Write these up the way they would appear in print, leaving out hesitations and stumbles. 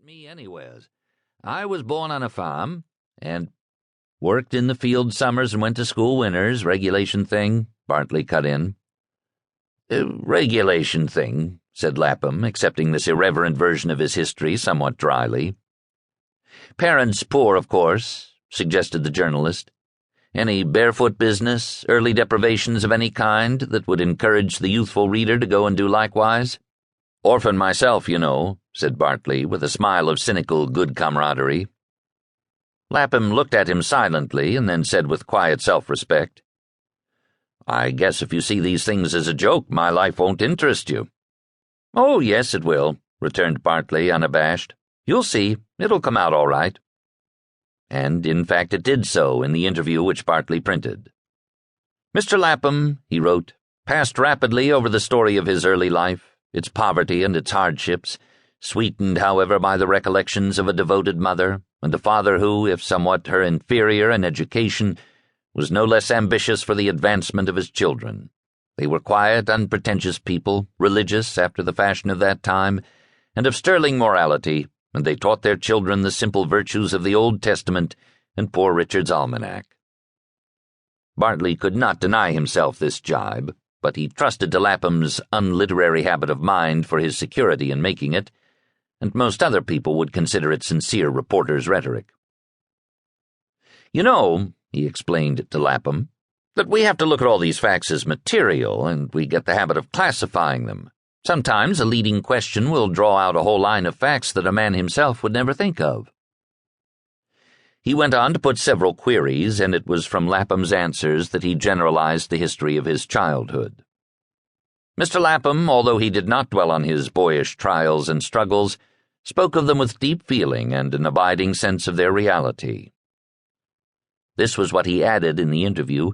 me anywheres. I was born on a farm, and worked in the field summers and went to school winters. Regulation thing, Bartley cut in. Regulation thing, said Lapham, accepting this irreverent version of his history somewhat dryly. Parents poor, of course, suggested the journalist. Any barefoot business, early deprivations of any kind that would encourage the youthful reader to go and do likewise? Orphan myself, you know, said Bartley, with a smile of cynical good camaraderie. Lapham looked at him silently and then said with quiet self-respect, I guess if you see these things as a joke, my life won't interest you. Oh, yes, it will, returned Bartley, unabashed. You'll see, it'll come out all right. And, in fact, it did so in the interview which Bartley printed. Mr. Lapham, he wrote, passed rapidly over the story of his early life, its poverty and its hardships, sweetened, however, by the recollections of a devoted mother, and a father who, if somewhat her inferior in education, was no less ambitious for the advancement of his children. They were quiet, unpretentious people, religious after the fashion of that time, and of sterling morality, and they taught their children the simple virtues of the Old Testament and Poor Richard's Almanac. Bartley could not deny himself this jibe, but he trusted to Lapham's unliterary habit of mind for his security in making it, and most other people would consider it sincere reporter's rhetoric. You know, he explained to Lapham, that we have to look at all these facts as material, and we get the habit of classifying them. Sometimes a leading question will draw out a whole line of facts that a man himself would never think of. He went on to put several queries, and it was from Lapham's answers that he generalized the history of his childhood. Mr. Lapham, although he did not dwell on his boyish trials and struggles, spoke of them with deep feeling and an abiding sense of their reality. This was what he added in the interview,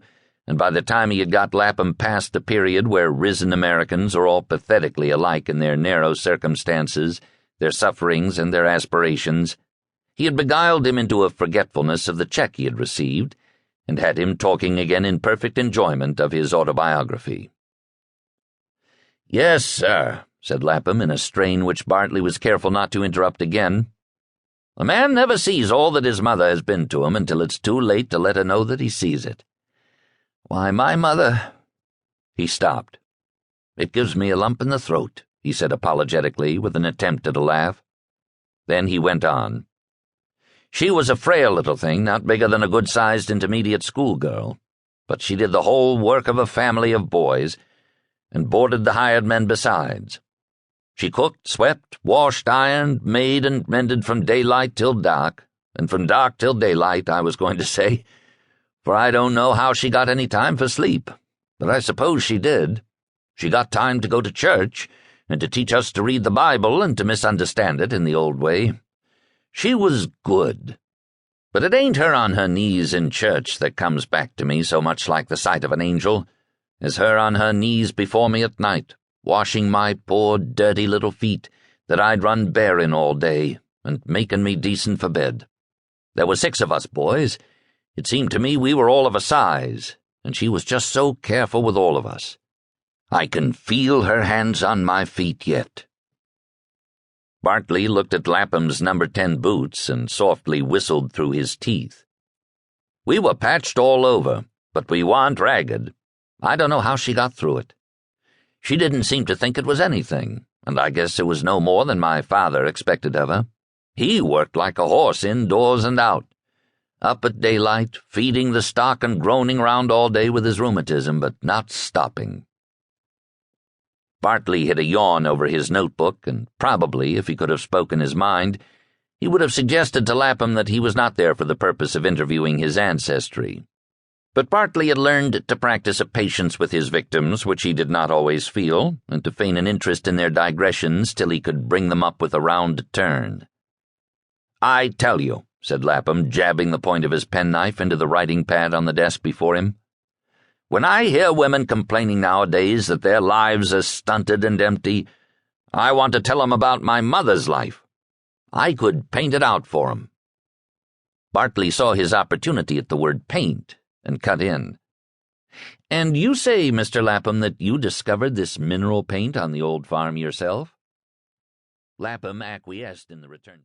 and by the time he had got Lapham past the period where risen Americans are all pathetically alike in their narrow circumstances, their sufferings, and their aspirations, he had beguiled him into a forgetfulness of the check he had received, and had him talking again in perfect enjoyment of his autobiography. Yes, sir, said Lapham in a strain which Bartley was careful not to interrupt again. A man never sees all that his mother has been to him until it's too late to let her know that he sees it. Why, my mother— He stopped. It gives me a lump in the throat, he said apologetically, with an attempt at a laugh. Then he went on. She was a frail little thing, not bigger than a good-sized intermediate schoolgirl, but she did the whole work of a family of boys, and boarded the hired men besides. She cooked, swept, washed, ironed, made, and mended from daylight till dark, and from dark till daylight, I was going to say, for I don't know how she got any time for sleep, but I suppose she did. She got time to go to church, and to teach us to read the Bible and to misunderstand it in the old way. She was good. But it ain't her on her knees in church that comes back to me so much like the sight of an angel, as her on her knees before me at night, washing my poor dirty little feet that I'd run bare in all day, and making me decent for bed. There were 6 of us boys. It seemed to me we were all of a size, and she was just so careful with all of us. I can feel her hands on my feet yet. Bartley looked at Lapham's number 10 boots and softly whistled through his teeth. We were patched all over, but we warn't ragged. I don't know how she got through it. She didn't seem to think it was anything, and I guess it was no more than my father expected of her. He worked like a horse indoors and out, up at daylight, feeding the stock and groaning round all day with his rheumatism, but not stopping. Bartley hid a yawn over his notebook, and probably, if he could have spoken his mind, he would have suggested to Lapham that he was not there for the purpose of interviewing his ancestry. But Bartley had learned to practice a patience with his victims which he did not always feel, and to feign an interest in their digressions till he could bring them up with a round turn. I tell you, said Lapham, jabbing the point of his penknife into the writing pad on the desk before him, when I hear women complaining nowadays that their lives are stunted and empty, I want to tell 'em about my mother's life. I could paint it out for 'em. Bartley saw his opportunity at the word paint, and cut in. And you say, Mr. Lapham, that you discovered this mineral paint on the old farm yourself? Lapham acquiesced in the return.